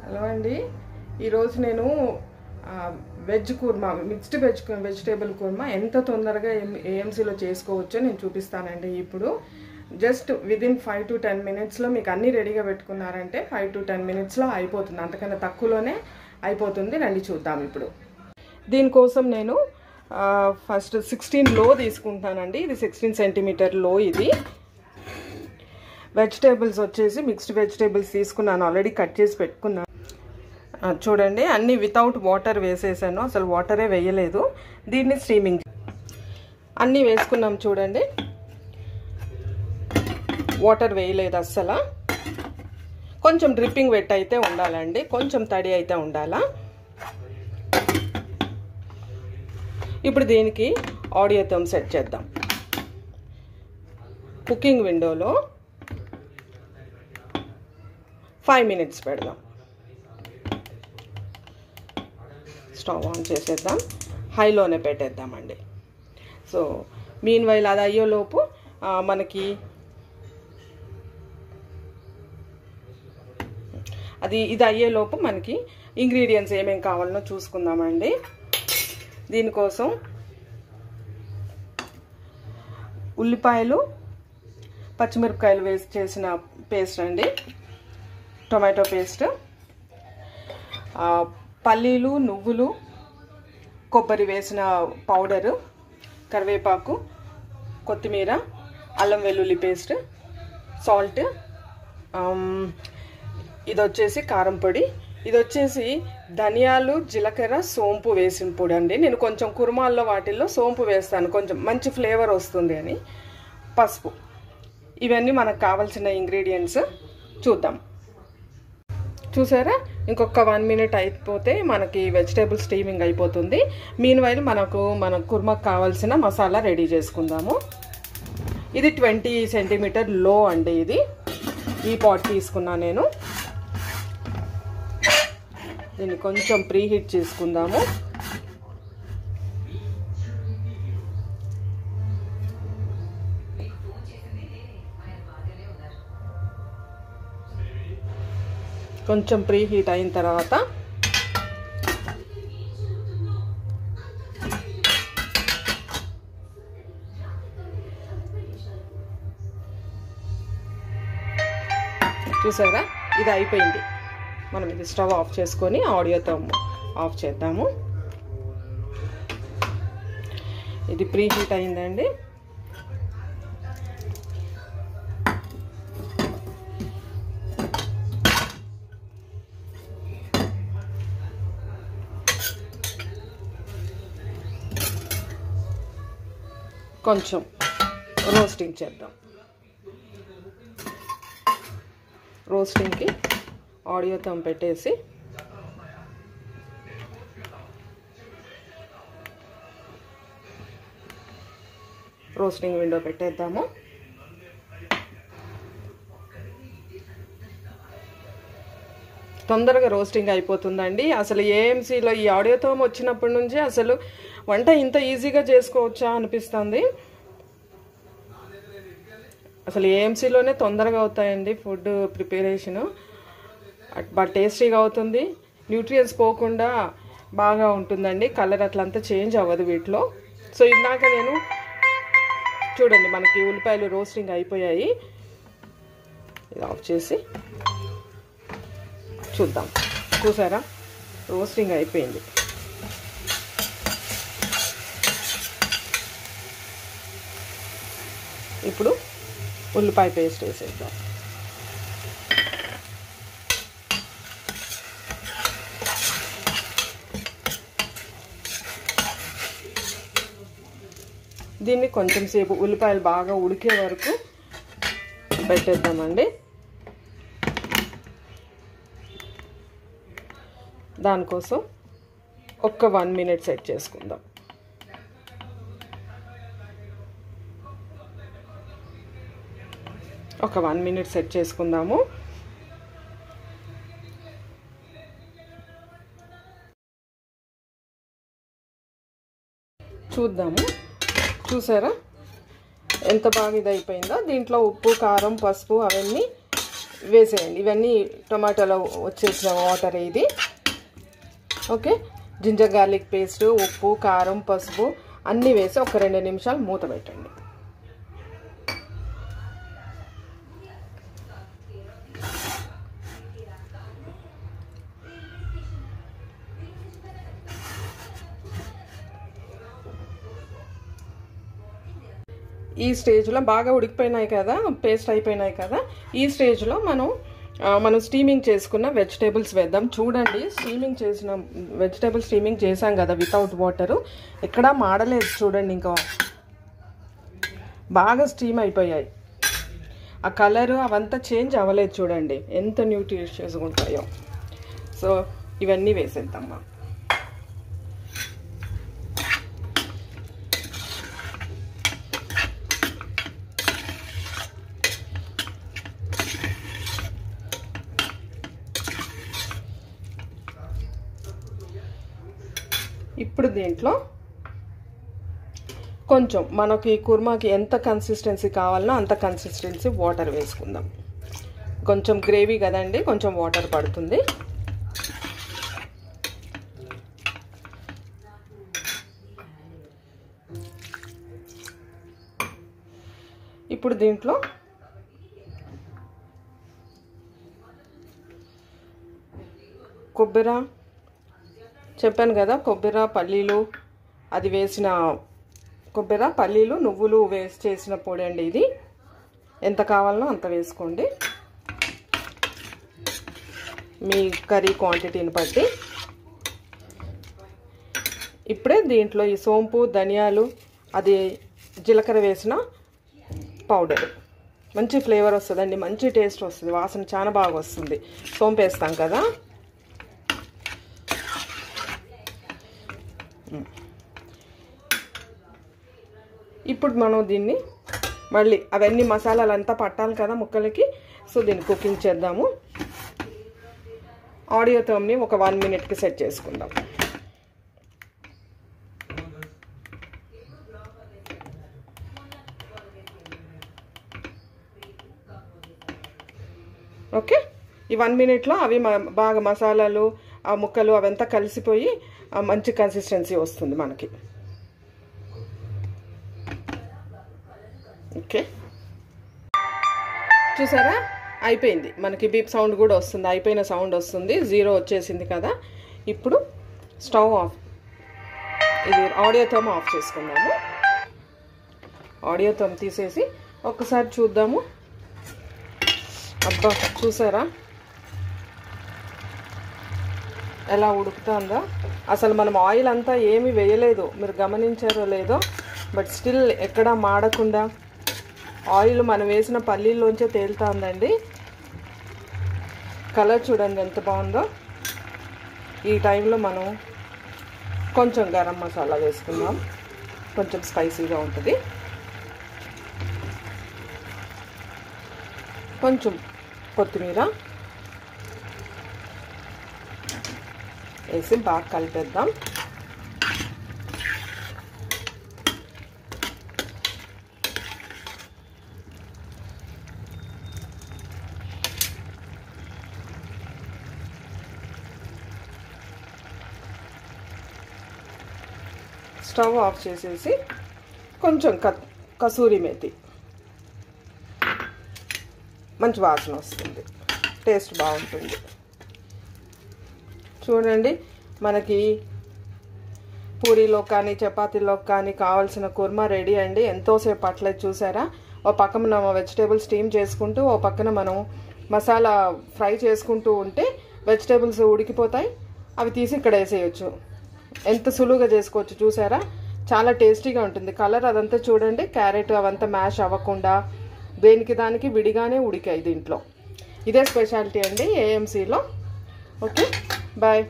Hello అండి, ఈరోజు నేను veg korma, mixed vegetable korma ఎంత తొందరగా ఏఎంసీలో చేసుకోవచ్చో నేను చూపిస్తానండి. ఇప్పుడు జస్ట్ విదిన్ 5 to 10 minutesలో మీకు అన్నీ రెడీగా పెట్టుకున్నారంటే 5 to 10 minutesలో అయిపోతుంది. అంతకన్నా తక్కువలోనే అయిపోతుంది. రండి చూద్దాం. ఇప్పుడు దీనికోసం నేను ఫస్ట్ 16 లో తీసుకుంటానండి. ఇది 16 cm లో. ఇది వెజిటేబుల్స్ వచ్చేసి మిక్స్డ్ వెజిటేబుల్స్ తీసుకున్నాను, ఆల్రెడీ కట్ చేసి పెట్టుకున్నాను. చూడండి, అన్నీ వితౌట్ వాటర్ వేసేసాను, అసలు వాటరే వేయలేదు. దీన్ని స్టీమింగ్ అన్నీ వేసుకున్నాం. చూడండి, వాటర్ వేయలేదు అస్సలు. కొంచెం డ్రిప్పింగ్ వెట్ అయితే ఉండాలండి, కొంచెం తడి అయితే ఉండాలా. ఇప్పుడు దీనికి ఆడియో థమ్ సెట్ చేద్దాం. కుకింగ్ విండోలో 5 minutes పెడదాం. స్టవ్ ఆన్ చేసేద్దాం, హైలోనే పెట్టేద్దామండి. సో మీన్ వైల్ అది అయ్యేలోపు మనకి ఇది అయ్యేలోపు మనకి ఇంగ్రీడియంట్స్ ఏమేమి కావాలనో చూసుకుందామండి. దీనికోసం ఉల్లిపాయలు, పచ్చిమిరపకాయలు వేసి చేసిన పేస్ట్ అండి, టొమాటో పేస్ట్, పల్లీలు, నువ్వులు, కొబ్బరి వేసిన పౌడరు, కరివేపాకు, కొత్తిమీర, అల్లం వెల్లుల్లి పేస్ట్, సాల్ట్, ఇది వచ్చేసి కారం పొడి, ఇది వచ్చేసి ధనియాలు, జీలకర్ర, సోంపు వేసిన పొడి అండి. నేను కొంచెం కుర్మాల్లో వాటిల్లో సోంపు వేస్తాను, కొంచెం మంచి ఫ్లేవర్ వస్తుంది అని. పసుపు. ఇవన్నీ మనకు కావాల్సిన ఇంగ్రీడియంట్స్. చూద్దాం. చూసారా, ఇంకొక 1 minute అయిపోతే మనకి వెజిటేబుల్ స్టీమింగ్ అయిపోతుంది. మీన్ వైల్ మన కుర్మాకు కావాల్సిన మసాలా రెడీ చేసుకుందాము. ఇది 20 cm లో అండి. ఇది ఈ పాట్ తీసుకున్నా నేను. దీన్ని కొంచెం ప్రీ హీట్ చేసుకుందాము. కొంచెం ప్రీ హీట్ అయిన తర్వాత చూసారా, ఇది అయిపోయింది. మనం ఇది స్టవ్ ఆఫ్ చేసుకొని ఆడియోతో ఆఫ్ చేద్దాము. ఇది ప్రీ హీట్ అయిందండి. కొంచెం రోస్టింగ్ చేద్దాం. రోస్టింగ్కి ఆడియో థమ్ పెట్టేసి రోస్టింగ్ విండో పెట్టేద్దాము. తొందరగా రోస్టింగ్ అయిపోతుందండి. అసలు ఏఎంసీలో ఈ ఆడియో థమ్ వచ్చినప్పటి నుంచి అసలు వంట ఇంత ఈజీగా చేసుకోవచ్చా అనిపిస్తుంది. అసలు ఏఎంసీలోనే తొందరగా అవుతాయండి ఫుడ్ ప్రిపరేషను. బాగా టేస్టీగా అవుతుంది, న్యూట్రియన్స్ పోకుండా బాగా ఉంటుందండి. కలర్ అట్లంతా చేంజ్ అవ్వదు వీటిలో. సో ఇందాక నేను చూడండి, మనకి ఉల్లిపాయలు రోస్టింగ్ అయిపోయాయి. ఇది ఆఫ్ చేసి చూద్దాం. చూసారా, రోస్టింగ్ అయిపోయింది. ఇప్పుడు ఉల్లిపాయ పేస్ట్ వేసేద్దాం. దీన్ని కొంచెం సేపు ఉల్లిపాయలు బాగా ఉడికే వరకు పెట్టేద్దామండి. దానికోసం ఒక్క 1 minute సెట్ చేసుకుందాం. ఒక 1 minute సెట్ చేసుకుందాము. చూద్దాము. చూసారా ఎంత బాగా ఇది అయిపోయిందో. దీంట్లో ఉప్పు, కారం, పసుపు అవన్నీ వేసేయండి. ఇవన్నీ టొమాటోలో వచ్చేసిన వాటర్ ఇది. ఓకే, జింజర్ గార్లిక్ పేస్ట్, ఉప్పు, కారం, పసుపు అన్నీ వేసి ఒక 2 నిమిషాలు మూత పెట్టండి. ఈ స్టేజ్లో బాగా ఉడికిపోయినాయి కదా, పేస్ట్ అయిపోయినాయి కదా, ఈ స్టేజ్లో మనం స్టీమింగ్ చేసుకున్న వెజిటేబుల్స్ వేద్దాం. చూడండి, స్టీమింగ్ చేసాం కదా వితౌట్ వాటరు, ఎక్కడా మాడలేదు. చూడండి, ఇంకా బాగా స్టీమ్ అయిపోయాయి. ఆ కలరు అవంతా చేంజ్ అవ్వలేదు. చూడండి ఎంత న్యూట్రిషియస్గా ఉంటాయో. సో ఇవన్నీ వేసేద్దామా. ఇప్పుడు దీంట్లో కొంచెం మనకి కుర్మాకి ఎంత కన్సిస్టెన్సీ కావాలనో అంత కన్సిస్టెన్సీ వాటర్ వేసుకుందాం. కొంచెం గ్రేవీ కదండి, కొంచెం వాటర్ పడుతుంది. ఇప్పుడు దీంట్లో కొబ్బరి చెప్పాను కదా, కొబ్బరి, పల్లీలు, అది వేసిన కొబ్బరి, పల్లీలు, నువ్వులు వేసి చేసిన పొడి అండి ఇది. ఎంత కావాలనో అంత వేసుకోండి, మీ కర్రీ క్వాంటిటీని బట్టి. ఇప్పుడే దీంట్లో ఈ సోంపు, ధనియాలు, అది జీలకర్ర వేసిన పౌడర్, మంచి ఫ్లేవర్ వస్తుందండి, మంచి టేస్ట్ వస్తుంది, వాసన చాలా బాగా వస్తుంది. సోంపు వేస్తాం కదా. ఇప్పుడు మనం దీన్ని మళ్ళీ అవన్నీ మసాలాలంతా పట్టాలి కదా ముక్కలకి. సో దీన్ని కుకింగ్ చేద్దాము. ఆడియో థర్మ్ని ఒక 1 మినిట్కి సెట్ చేసుకుందాం. ఓకే, ఈ 1 మినిట్లో అవి బాగా మసాలాలు, ఆ ముక్కలు అవంతా కలిసిపోయి మంచి కన్సిస్టెన్సీ వస్తుంది మనకి. ఓకే, చూసారా అయిపోయింది. మనకి బీప్ సౌండ్ కూడా వస్తుంది, అయిపోయిన సౌండ్ వస్తుంది, 0 వచ్చేసింది కదా. ఇప్పుడు స్టవ్ ఆఫ్, ఇది ఆడియో థర్మ్ ఆఫ్ చేసుకుందాము. ఆడియో థర్మ్ తీసేసి ఒక్కసారి చూద్దాము. అబ్బా, చూసారా ఎలా ఉడుకుతుందో. అసలు మనం ఆయిల్ అంతా ఏమీ వేయలేదు, మీరు గమనించారో లేదో, బట్ స్టిల్ ఎక్కడా మాడకుండా ఆయిల్ మనం వేసిన పల్లీల్లోంచే తేలుతుందండి. కలర్ చూడండి ఎంత బాగుందో. ఈ టైంలో మనం కొంచెం గరం మసాలా వేసుకుందాం, కొంచెం స్పైసీగా ఉంటుంది. కొంచెం కొత్తిమీర వేసి బాగా కలిపేద్దాం. స్టవ్ ఆఫ్ చేసేసి కొంచెం కసూరి మేతి, మంచి వాసన వస్తుంది, టేస్ట్ బాగుంటుంది. చూడండి, మనకి పూరీలో కానీ చపాతీలో కానీ కావాల్సిన కుర్మా రెడీ అండి. ఎంతోసేపు పట్టలేదు చూసారా. ఓ పక్కన మనం వెజిటేబుల్ స్టీమ్ చేసుకుంటూ, ఓ పక్కన మనం మసాలా ఫ్రై చేసుకుంటూ ఉంటే వెజిటేబుల్స్ ఉడికిపోతాయి, అవి తీసి ఇక్కడ వేసేయచ్చు. ఎంత సులువుగా చేసుకోవచ్చు చూసారా. చాలా టేస్టీగా ఉంటుంది. కలర్ అదంతా చూడండి, క్యారెట్ అవంతా మ్యాష్ అవ్వకుండా దేనికి దానికి విడిగానే ఉడికాయి దీంట్లో. ఇదే స్పెషాలిటీ అండి ఏఎంసీలో. Okay, bye.